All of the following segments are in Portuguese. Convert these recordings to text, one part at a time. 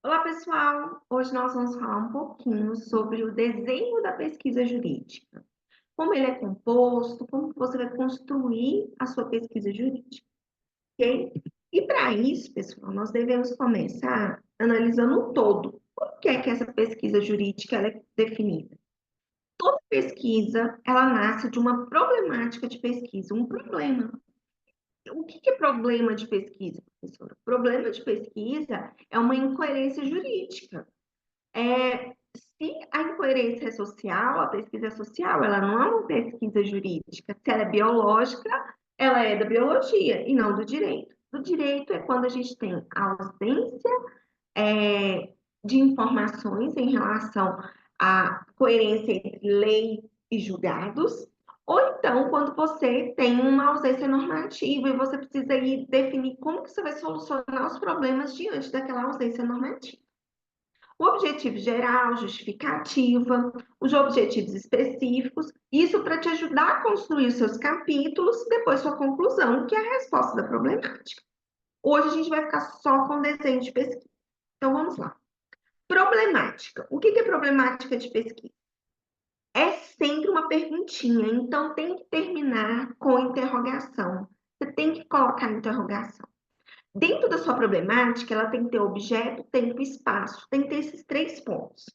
Olá, pessoal! Hoje nós vamos falar um pouquinho sobre o desenho da pesquisa jurídica. Como ele é composto, como que você vai construir a sua pesquisa jurídica, ok? E para isso, pessoal, nós devemos começar analisando o todo. Por que é que essa pesquisa jurídica ela é definida? Toda pesquisa, ela nasce de uma problemática de pesquisa, um problema. O que é problema de pesquisa, professora? Problema de pesquisa é uma incoerência jurídica. Se a incoerência é social, a pesquisa é social, ela não é uma pesquisa jurídica. Se ela é biológica, ela é da biologia e não do direito. Do direito é quando a gente tem a ausência de informações em relação à coerência entre lei e julgados, ou então quando você tem uma ausência normativa e você precisa ir definir como que você vai solucionar os problemas diante daquela ausência normativa. O objetivo geral, justificativa, os objetivos específicos, isso para te ajudar a construir os seus capítulos e depois sua conclusão, que é a resposta da problemática. Hoje a gente vai ficar só com desenho de pesquisa. Então vamos lá. Problemática. O que é problemática de pesquisa? É sempre uma perguntinha, então tem que terminar com interrogação. Você tem que colocar interrogação. Dentro da sua problemática, ela tem que ter objeto, tempo e espaço. Tem que ter esses três pontos. O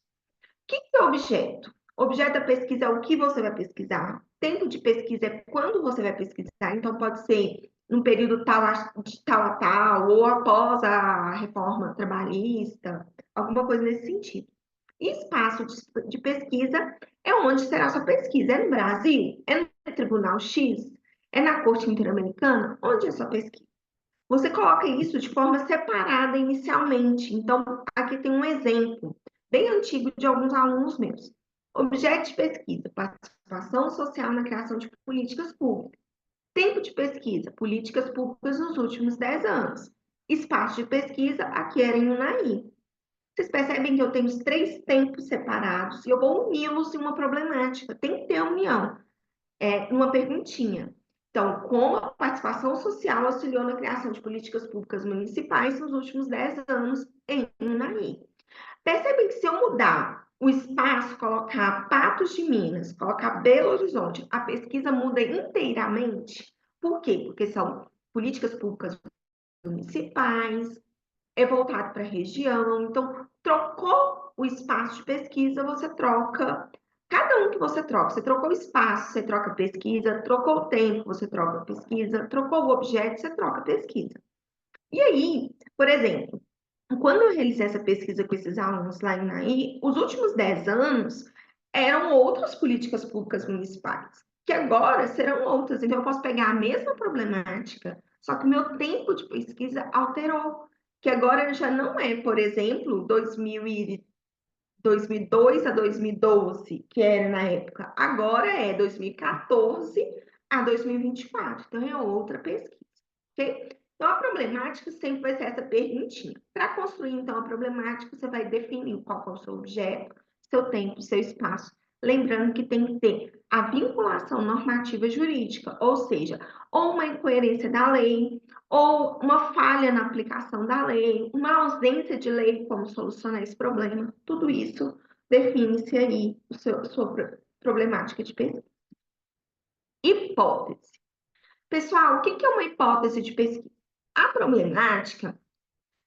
que é objeto? Objeto da pesquisa é o que você vai pesquisar. Tempo de pesquisa é quando você vai pesquisar. Então, pode ser num período de tal a tal, ou após a reforma trabalhista, alguma coisa nesse sentido. E espaço de pesquisa é onde será a sua pesquisa. É no Brasil? É no Tribunal X? É na Corte Interamericana? Onde é a sua pesquisa? Você coloca isso de forma separada inicialmente. Então, aqui tem um exemplo bem antigo de alguns alunos meus. Objeto de pesquisa: participação social na criação de políticas públicas. Tempo de pesquisa: políticas públicas nos últimos 10 anos. Espaço de pesquisa: aqui era em Unai. Vocês percebem que eu tenho os três tempos separados e eu vou uni-los em uma problemática. Tem que ter união. Uma perguntinha. Então, como a participação social auxiliou na criação de políticas públicas municipais nos últimos 10 anos em Unai? Percebem que se eu mudar o espaço, colocar Patos de Minas, colocar Belo Horizonte, a pesquisa muda inteiramente? Por quê? Porque são políticas públicas municipais, é voltado para a região. Então, trocou o espaço de pesquisa, você troca. Cada um que você troca, você trocou o espaço, você troca a pesquisa, trocou o tempo, você troca a pesquisa, trocou o objeto, você troca a pesquisa. E aí, por exemplo, quando eu realizei essa pesquisa com esses alunos lá em Naí, os últimos 10 anos eram outras políticas públicas municipais, que agora serão outras. Então, eu posso pegar a mesma problemática, só que o meu tempo de pesquisa alterou, que agora já não é, por exemplo, 2002 a 2012, que era na época, agora é 2014 a 2024. Então, é outra pesquisa, ok? Então, a problemática sempre vai ser essa perguntinha. Para construir, então, a problemática, você vai definir qual é o seu objeto, seu tempo, seu espaço. Lembrando que tem que ter a vinculação normativa jurídica, ou seja, ou uma incoerência da lei, ou uma falha na aplicação da lei, uma ausência de lei, como solucionar esse problema. Tudo isso define-se aí sua problemática de pesquisa. Hipótese. Pessoal, o que é uma hipótese de pesquisa? A problemática,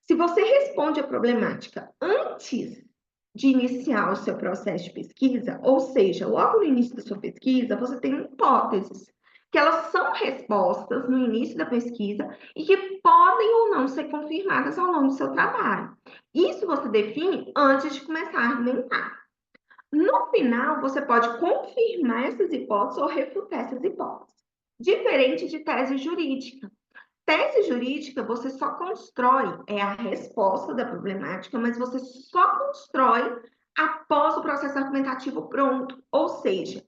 se você responde a problemática antes de iniciar o seu processo de pesquisa, ou seja, logo no início da sua pesquisa, você tem hipóteses, que elas são respostas no início da pesquisa e que podem ou não ser confirmadas ao longo do seu trabalho. Isso você define antes de começar a argumentar. No final, você pode confirmar essas hipóteses ou refutar essas hipóteses. Diferente de tese jurídica. Tese jurídica, você só constrói, é a resposta da problemática, mas você só constrói após o processo argumentativo pronto. Ou seja,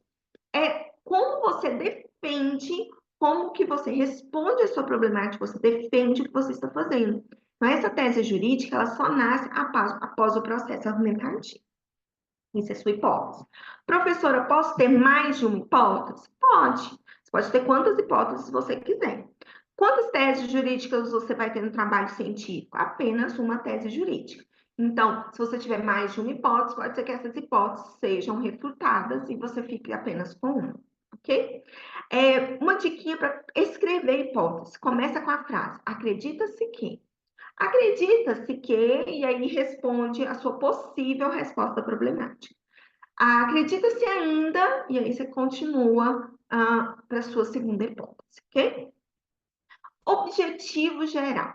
é como você defende, como que você responde a sua problemática, você defende o que você está fazendo. Então, essa tese jurídica, ela só nasce após o processo argumentativo. Isso é sua hipótese. Professora, posso ter mais de uma hipótese? Pode. Você pode ter quantas hipóteses você quiser. Quantas teses jurídicas você vai ter no trabalho científico? Apenas uma tese jurídica. Então, se você tiver mais de uma hipótese, pode ser que essas hipóteses sejam refutadas e você fique apenas com uma, ok? Uma diquinha para escrever hipótese. Começa com a frase: acredita-se que. Acredita-se que, e aí responde a sua possível resposta problemática. Acredita-se ainda, e aí você continua para a sua segunda hipótese, ok? Objetivo geral.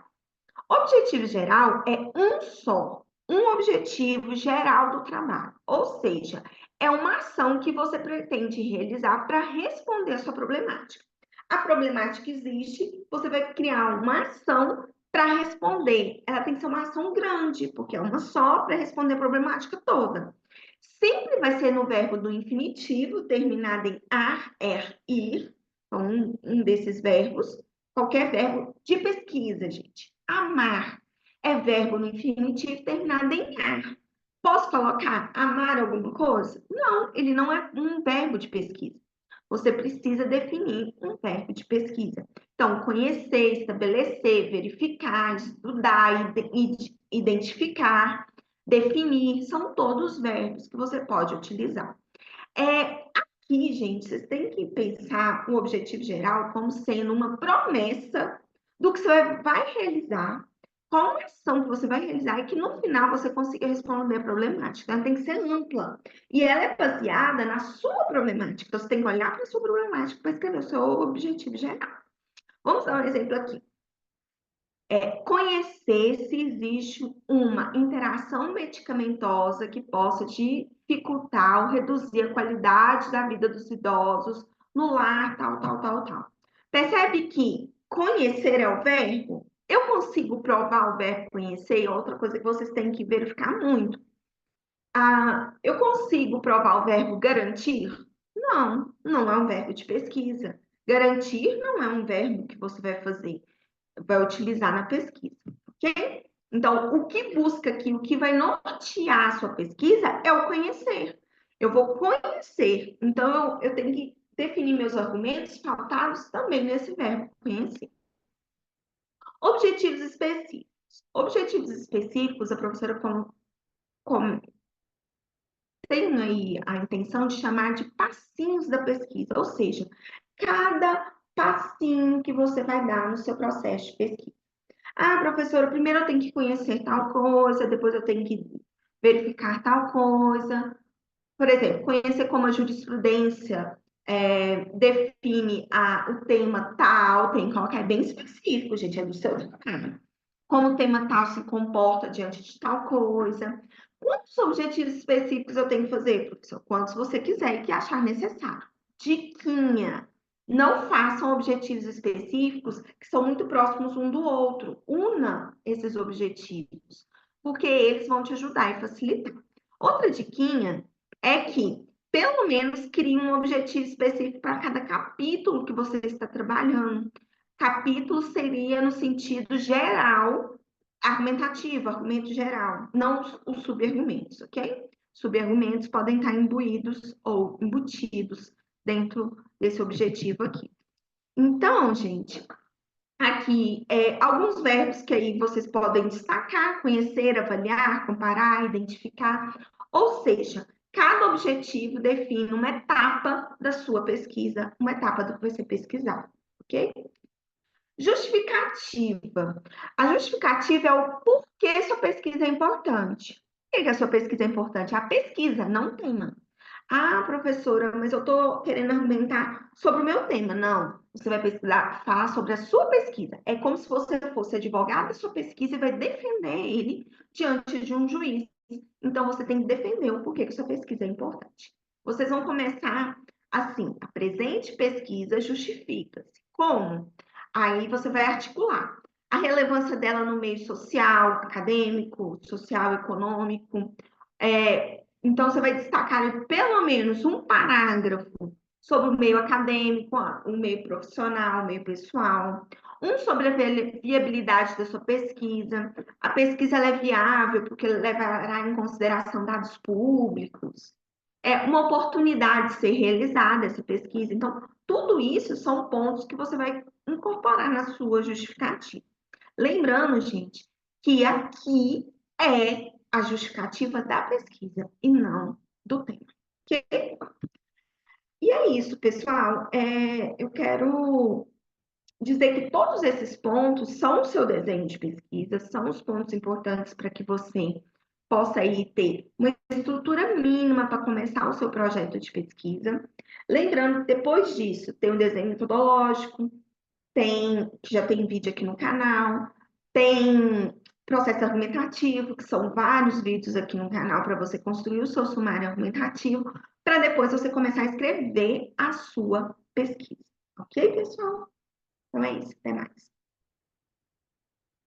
Objetivo geral é um só, um objetivo geral do trabalho, ou seja, é uma ação que você pretende realizar para responder a sua problemática. A problemática existe, você vai criar uma ação para responder. Ela tem que ser uma ação grande, porque é uma só para responder a problemática toda. Sempre vai ser no verbo do infinitivo, terminado em ar, er, ir, então um desses verbos, qualquer verbo de pesquisa, gente. Amar é verbo no infinitivo terminado em ar. Posso colocar amar alguma coisa? Não, ele não é um verbo de pesquisa. Você precisa definir um verbo de pesquisa. Então, conhecer, estabelecer, verificar, estudar, identificar, definir, são todos verbos que você pode utilizar. Aqui, gente, vocês têm que pensar o objetivo geral como sendo uma promessa do que você vai realizar, qual a ação que você vai realizar e que no final você consiga responder a problemática. Ela tem que ser ampla. E ela é baseada na sua problemática. Então, você tem que olhar para a sua problemática para escrever o seu objetivo geral. Vamos dar um exemplo aqui. Conhecer se existe uma interação medicamentosa que possa dificultar ou reduzir a qualidade da vida dos idosos no lar, tal, tal, tal, tal. Percebe que conhecer é o verbo? Eu consigo provar o verbo conhecer? Outra coisa que vocês têm que verificar muito. Eu consigo provar o verbo garantir? Não, não é um verbo de pesquisa. Garantir não é um verbo que você vai utilizar na pesquisa, ok? Então, o que busca aqui, o que vai nortear a sua pesquisa é o conhecer. Eu vou conhecer, então eu tenho que definir meus argumentos pautados também nesse verbo, conhecer. Objetivos específicos. Objetivos específicos, a professora tem aí a intenção de chamar de passinhos da pesquisa, ou seja, cada passinho que você vai dar no seu processo de pesquisa. Professora, primeiro eu tenho que conhecer tal coisa, depois eu tenho que verificar tal coisa. Por exemplo, conhecer como a jurisprudência define o tema tal, tem que colocar, é bem específico, gente, é do seu trabalho. Como o tema tal se comporta diante de tal coisa. Quantos objetivos específicos eu tenho que fazer, professor? Quantos você quiser e que achar necessário. Diquinha. Não façam objetivos específicos que são muito próximos um do outro. Una esses objetivos, porque eles vão te ajudar e facilitar. Outra diquinha é que, pelo menos, crie um objetivo específico para cada capítulo que você está trabalhando. Capítulo seria no sentido geral, argumentativo, argumento geral, não os subargumentos, ok? Subargumentos podem estar imbuídos ou embutidos dentro desse objetivo aqui. Então, gente, aqui alguns verbos que aí vocês podem destacar, conhecer, avaliar, comparar, identificar, ou seja, cada objetivo define uma etapa da sua pesquisa, uma etapa do que vai ser pesquisado, ok? Justificativa. A justificativa é o porquê sua pesquisa é importante. Por que a sua pesquisa é importante? A pesquisa, não o tema. Professora, mas eu estou querendo argumentar sobre o meu tema. Não, você vai pesquisar, falar sobre a sua pesquisa. É como se você fosse advogado da sua pesquisa e vai defender ele diante de um juiz. Então, você tem que defender o porquê que sua pesquisa é importante. Vocês vão começar assim: apresente pesquisa, justifica-se. Como? Aí você vai articular a relevância dela no meio social, acadêmico, social, econômico. Então, você vai destacar pelo menos um parágrafo sobre o meio acadêmico, o meio profissional, o meio pessoal, um sobre a viabilidade da sua pesquisa. A pesquisa ela é viável porque levará em consideração dados públicos. É uma oportunidade de ser realizada essa pesquisa. Então, tudo isso são pontos que você vai incorporar na sua justificativa. Lembrando, gente, que aqui é a justificativa da pesquisa e não do tema. Ok? E é isso, pessoal. Eu quero dizer que todos esses pontos são o seu desenho de pesquisa, são os pontos importantes para que você possa aí ter uma estrutura mínima para começar o seu projeto de pesquisa. Lembrando que depois disso tem o desenho metodológico, que já tem vídeo aqui no canal, tem processo argumentativo, que são vários vídeos aqui no canal para você construir o seu sumário argumentativo, para depois você começar a escrever a sua pesquisa. Ok, pessoal? Então é isso, até mais.